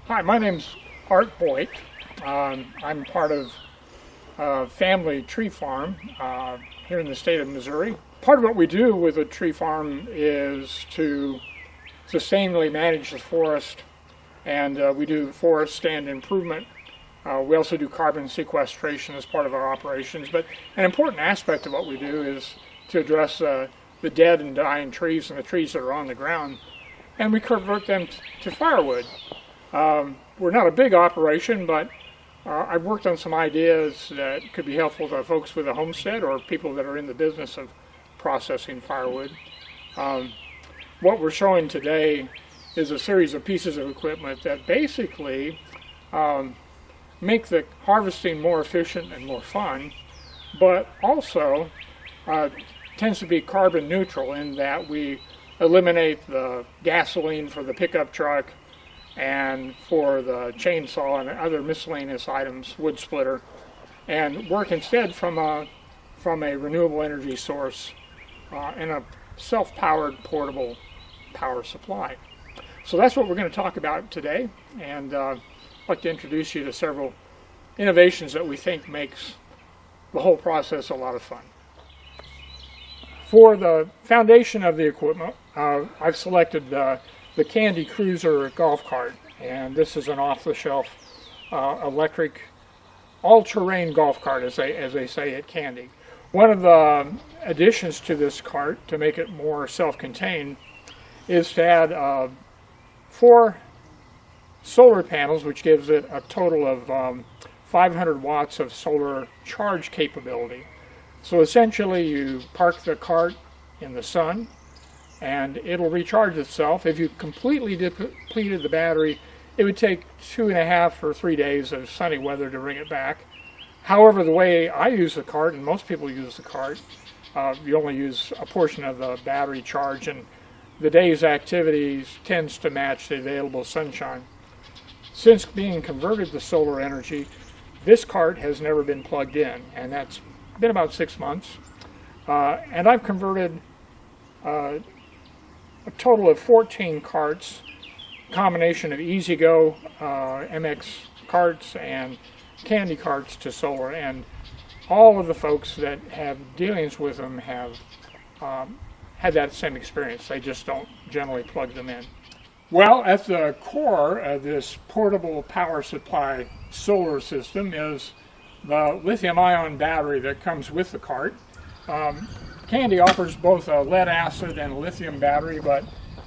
Hi, my name's Art Boyd. I'm part of a family tree farm here in the state of Missouri. Part of what we do with a tree farm is to sustainably manage the forest, and we do forest stand improvement. We also do carbon sequestration as part of our operations, but an important aspect of what we do is to address the dead and dying trees and the trees that are on the ground, and we convert them to firewood. We're not a big operation, but I've worked on some ideas that could be helpful to folks with a homestead or people that are in the business of processing firewood. What we're showing today is a series of pieces of equipment that basically make the harvesting more efficient and more fun, but also tends to be carbon neutral in that we eliminate the gasoline for the pickup truck and for the chainsaw and other miscellaneous items, wood splitter, and work instead from a renewable energy source and a self-powered portable power supply. So that's what we're going to talk about today, and I'd like to introduce you to several innovations that we think makes the whole process a lot of fun. For the foundation of the equipment, I've selected the Kandi Cruiser golf cart, and this is an off-the-shelf electric all-terrain golf cart, as they say at Kandi. One of the additions to this cart to make it more self-contained is to add 4 solar panels, which gives it a total of 500 watts of solar charge capability. So essentially you park the cart in the sun and it'll recharge itself. If you completely depleted the battery, it would take 2.5 or 3 days of sunny weather to bring it back. However, the way I use the cart, and most people use the cart, you only use a portion of the battery charge, and the day's activities tends to match the available sunshine. Since being converted to solar energy, this cart has never been plugged in, and that's been about 6 months. And I've converted a total of 14 carts, combination of EasyGo MX carts and Kandi carts to solar, and all of the folks that have dealings with them have had that same experience. They just don't generally plug them in. Well, at the core of this portable power supply solar system is the lithium-ion battery that comes with the cart. Kandi offers both a lead-acid and a lithium battery, but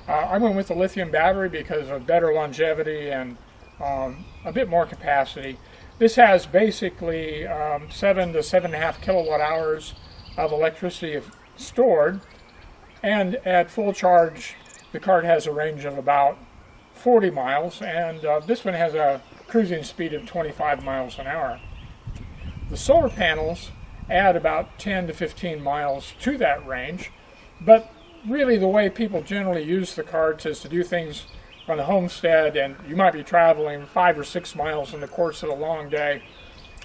I went with the lithium battery because of better longevity and a bit more capacity. This has basically 7 to 7.5 kilowatt hours of electricity stored, and at full charge the cart has a range of about 40 miles, and this one has a cruising speed of 25 miles an hour. The solar panels add about 10 to 15 miles to that range, but really the way people generally use the carts is to do things on the homestead, and you might be traveling 5 or 6 miles in the course of a long day,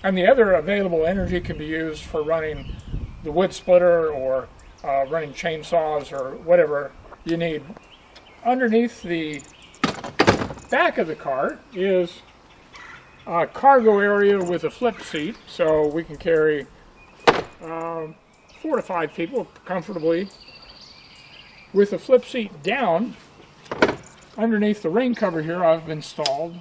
and the other available energy can be used for running the wood splitter or running chainsaws or whatever you need. Underneath the back of the cart is a cargo area with a flip seat, so we can carry 4 to 5 people comfortably. With the flip seat down, underneath the rain cover here I've installed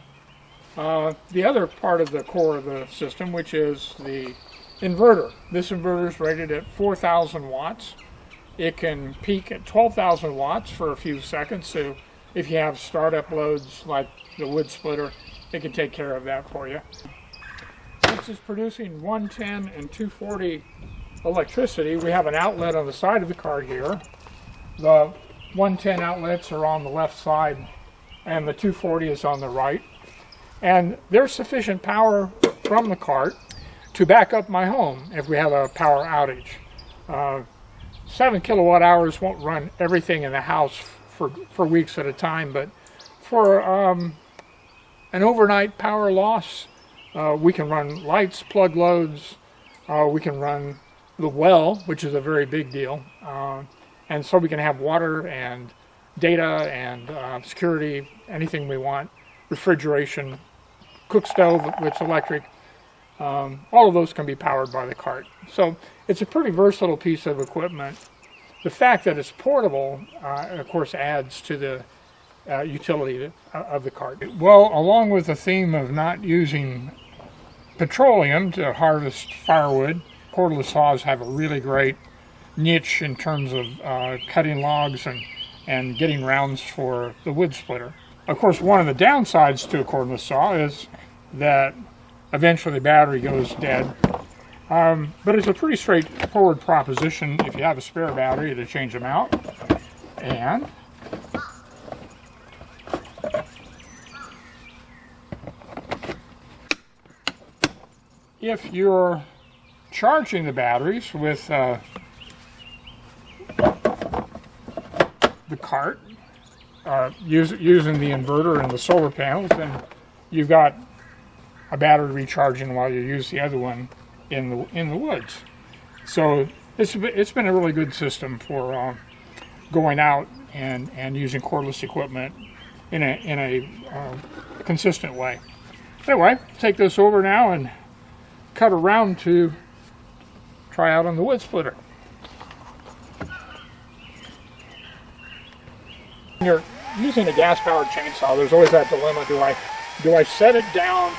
the other part of the core of the system, which is the inverter. This inverter is rated at 4,000 watts. It can peak at 12,000 watts for a few seconds, so if you have startup loads like the wood splitter, it can take care of that for you. Since it's producing 110 and 240 electricity, we have an outlet on the side of the cart here. The 110 outlets are on the left side and the 240 is on the right. And there's sufficient power from the cart to back up my home if we have a power outage. 7 kilowatt hours won't run everything in the house for weeks at a time, but for an overnight power loss, we can run lights, plug loads, we can run the well, which is a very big deal, and so we can have water and data and security, anything we want refrigeration, cook stove that's electric. All of those can be powered by the cart. So it's a pretty versatile piece of equipment. The fact that it's portable, of course, adds to the utility of the cart. Well, along with the theme of not using petroleum to harvest firewood, cordless saws have a really great niche in terms of cutting logs and getting rounds for the wood splitter. Of course, one of the downsides to a cordless saw is that eventually the battery goes dead. But it's a pretty straightforward proposition if you have a spare battery to change them out. And if you're charging the batteries with the cart, using the inverter and the solar panels, then you've got a battery recharging while you use the other one in the woods. So it's been a really good system for going out and using cordless equipment in a consistent way. Anyway, take this over now and cut around to try out on the wood splitter. When you're using a gas-powered chainsaw, there's always that dilemma: do I set it down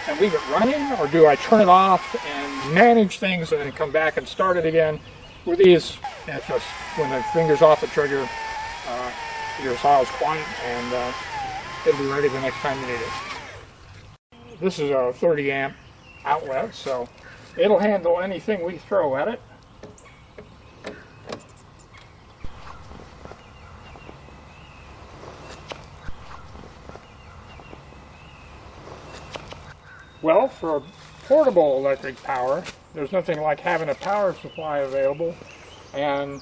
and leave it running, or do I turn it off and manage things and then come back and start it again? With these, it's just when the finger's off the trigger, your saw is quiet and it'll be ready the next time you need it. This is a 30 amp outlet, so it'll handle anything we throw at it. Well, for portable electric power, there's nothing like having a power supply available and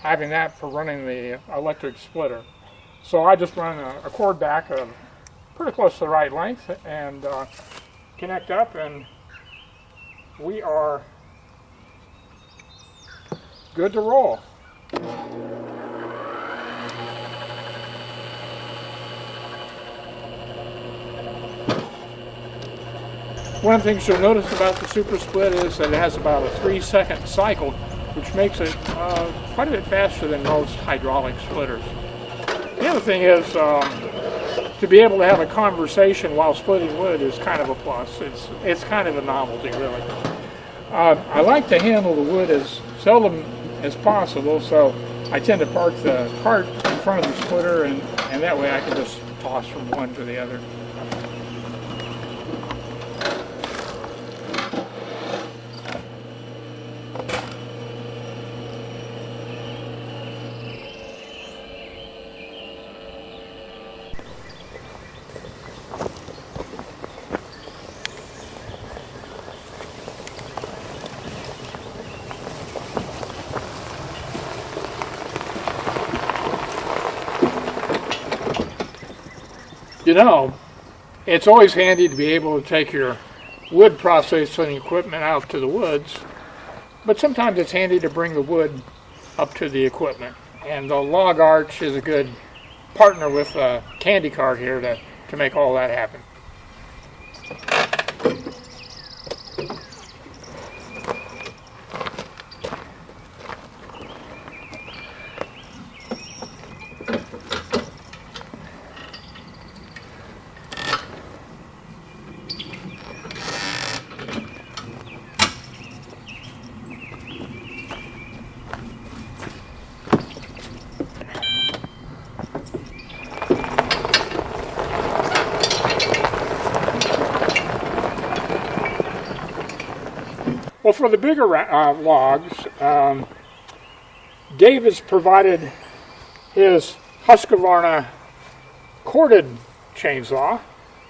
having that for running the electric splitter. So I just run a cord back of pretty close to the right length and connect up, and we are good to roll. One of the things you'll notice about the SuperSplit is that it has about a 3-second cycle, which makes it quite a bit faster than most hydraulic splitters. The other thing is to be able to have a conversation while splitting wood is kind of a plus. It's kind of a novelty, really. I like to handle the wood as seldom as possible, so I tend to park the cart in front of the splitter, and that way I can just toss from one to the other. You know, it's always handy to be able to take your wood processing equipment out to the woods, but sometimes it's handy to bring the wood up to the equipment. And the log arch is a good partner with a Kandi cart here to make all that happen. Well, for the bigger logs, Dave has provided his Husqvarna corded chainsaw,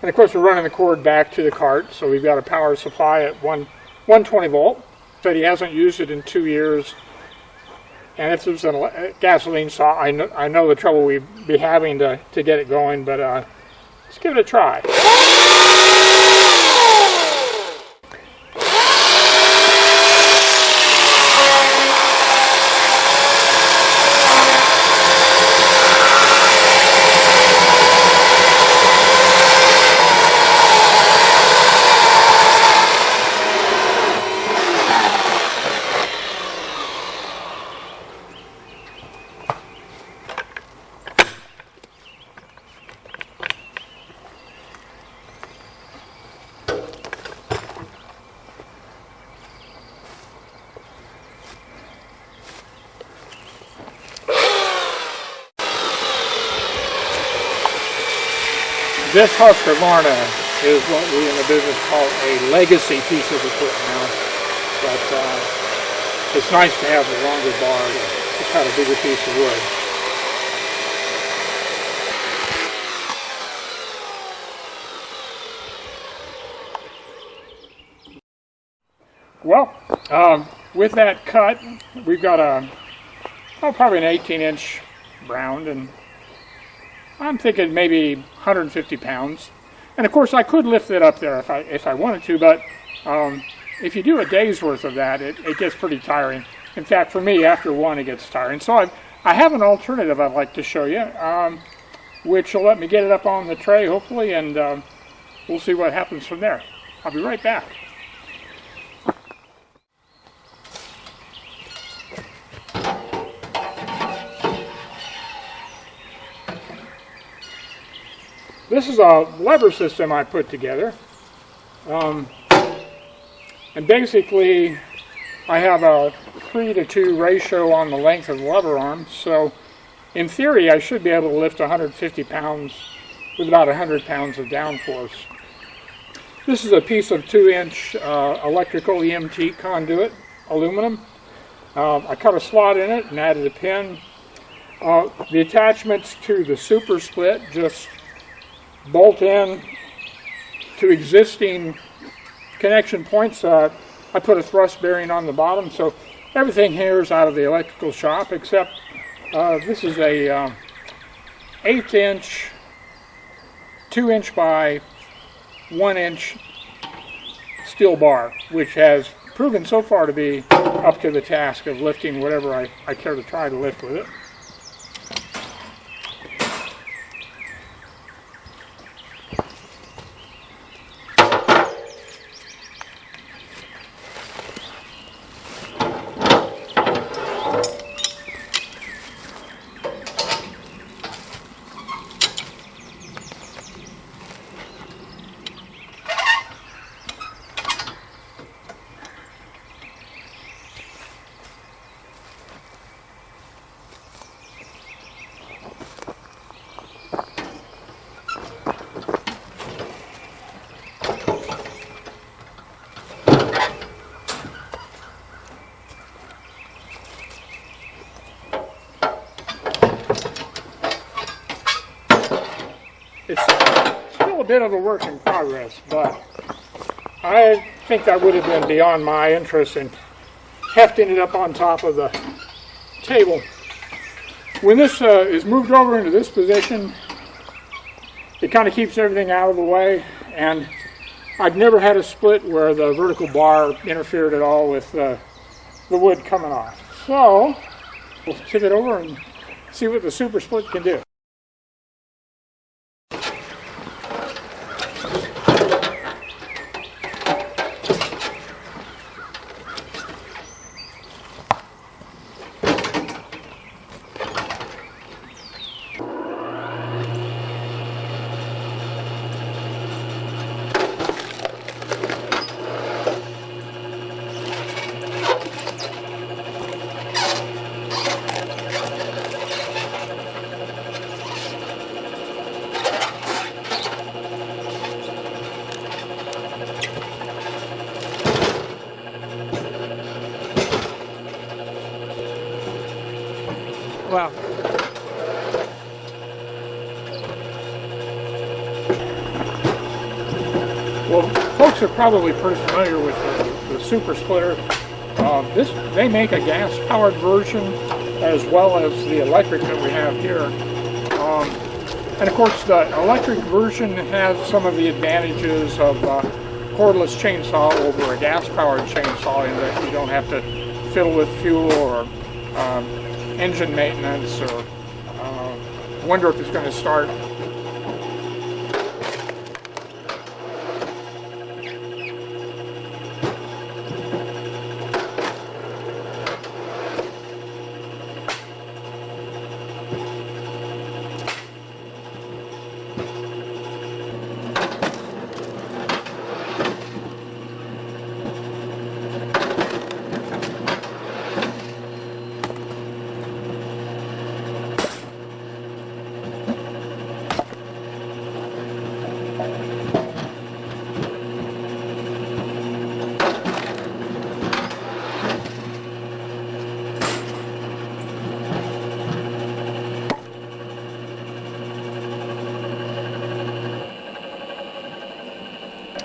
and of course we're running the cord back to the cart, so we've got a power supply at 120 volt. But he hasn't used it in 2 years, and if it was a gasoline saw, I know the trouble we'd be having to get it going, but let's give it a try. This Husqvarna is what we in the business call a legacy piece of equipment now. But it's nice to have a longer bar to cut a bigger piece of wood. Well, with that cut, we've got probably an 18-inch round, and I'm thinking maybe 150 pounds. And of course, I could lift it up there if I wanted to, but if you do a day's worth of that, it gets pretty tiring. In fact, for me, after one, it gets tiring. So I have an alternative I'd like to show you, which will let me get it up on the tray, hopefully, and we'll see what happens from there. I'll be right back. This is a lever system I put together, and basically I have a 3:2 ratio on the length of the lever arm, so in theory I should be able to lift 150 pounds with about 100 pounds of downforce. This is a piece of 2-inch electrical EMT conduit, aluminum. I cut a slot in it and added a pin. The attachments to the SuperSplit just bolt in to existing connection points. I put a thrust bearing on the bottom, so everything here is out of the electrical shop, except this is a 1/8-inch, 2-inch by 1-inch steel bar, which has proven so far to be up to the task of lifting whatever I care to try to lift with it. It's still a bit of a work in progress, but I think that would have been beyond my interest in hefting it up on top of the table. When this is moved over into this position, it kind of keeps everything out of the way, and I've never had a split where the vertical bar interfered at all with the wood coming off. So we'll tip it over and see what the SuperSplit can do. Wow. Well, folks are probably pretty familiar with the SuperSplitter. They make a gas-powered version as well as the electric that we have here. And of course, the electric version has some of the advantages of cordless chainsaw over a gas-powered chainsaw in that you don't have to fiddle with fuel or engine maintenance, or wonder if it's going to start.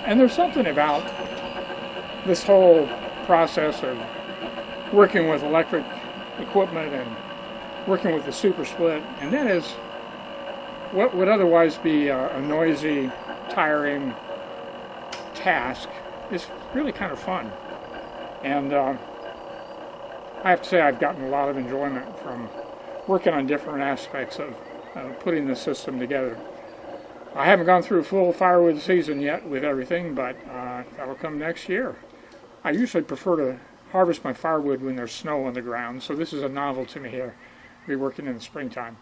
And there's something about this whole process of working with electric equipment and working with the SuperSplit, and that is what would otherwise be a noisy, tiring task is really kind of fun. And I have to say I've gotten a lot of enjoyment from working on different aspects of putting the system together. I haven't gone through a full firewood season yet with everything, but that'll come next year. I usually prefer to harvest my firewood when there's snow on the ground, so this is a novel to me here. I'll be working in the springtime.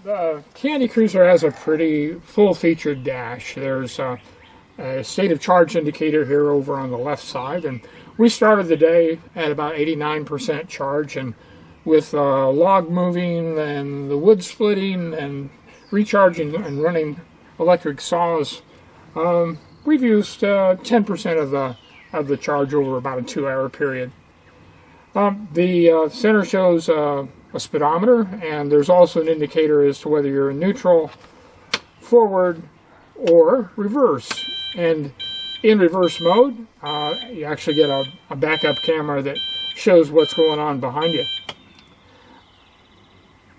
The Kandi Cruiser has a pretty full-featured dash. There's a state of charge indicator here over on the left side, and we started the day at about 89% charge, and with log moving and the wood splitting and recharging and running electric saws, we've used 10% of the charge over about a 2-hour period. The center shows a speedometer, and there's also an indicator as to whether you're in neutral, forward, or reverse. And in reverse mode, you actually get a backup camera that shows what's going on behind you.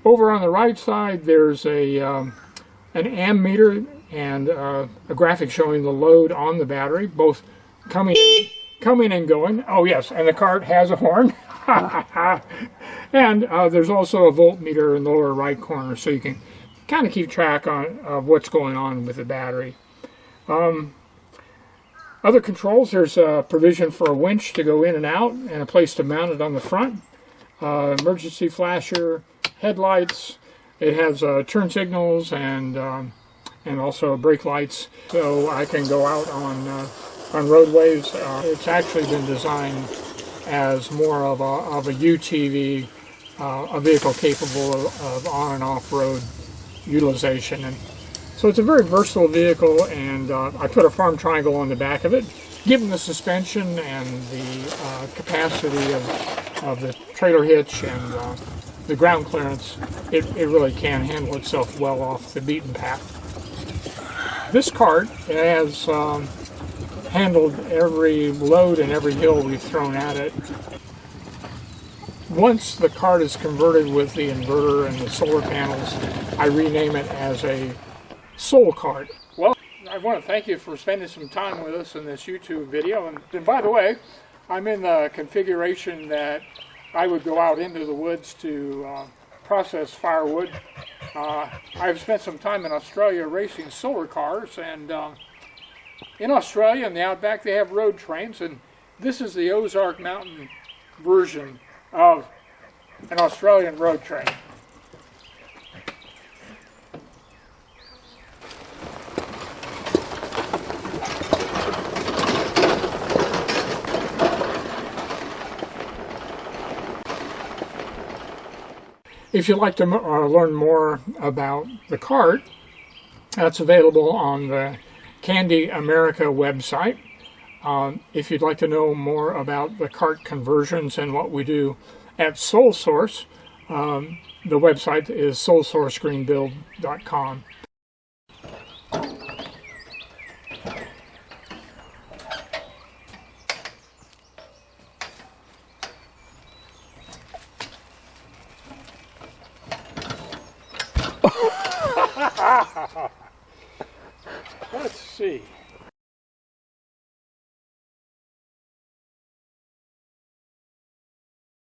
Over on the right side, there's an ammeter and a graphic showing the load on the battery, both coming and going. Oh yes, and the cart has a horn. And there's also a voltmeter in the lower right corner, so you can kind of keep track of what's going on with the battery. Other controls, there's a provision for a winch to go in and out and a place to mount it on the front. Emergency flasher, headlights. It has turn signals and also brake lights, so I can go out on roadways. It's actually been designed as more of a UTV, a vehicle capable of on and off road utilization. And so it's a very versatile vehicle, and I put a farm triangle on the back of it. Given the suspension and the capacity of the trailer hitch and the ground clearance, it really can handle itself well off the beaten path. This cart has handled every load and every hill we've thrown at it. Once the cart is converted with the inverter and the solar panels, I rename it as a soul cart. Well, I want to thank you for spending some time with us in this YouTube video. And by the way, I'm in the configuration that I would go out into the woods to process firewood. I've spent some time in Australia racing solar cars, and in Australia, in the outback, they have road trains, and this is the Ozark Mountain version of an Australian road train. If you'd like to learn more about the cart, that's available on the Kandi America website. If you'd like to know more about the cart conversions and what we do at Soul Source, the website is soulsourcegreenbuild.com. Let's see.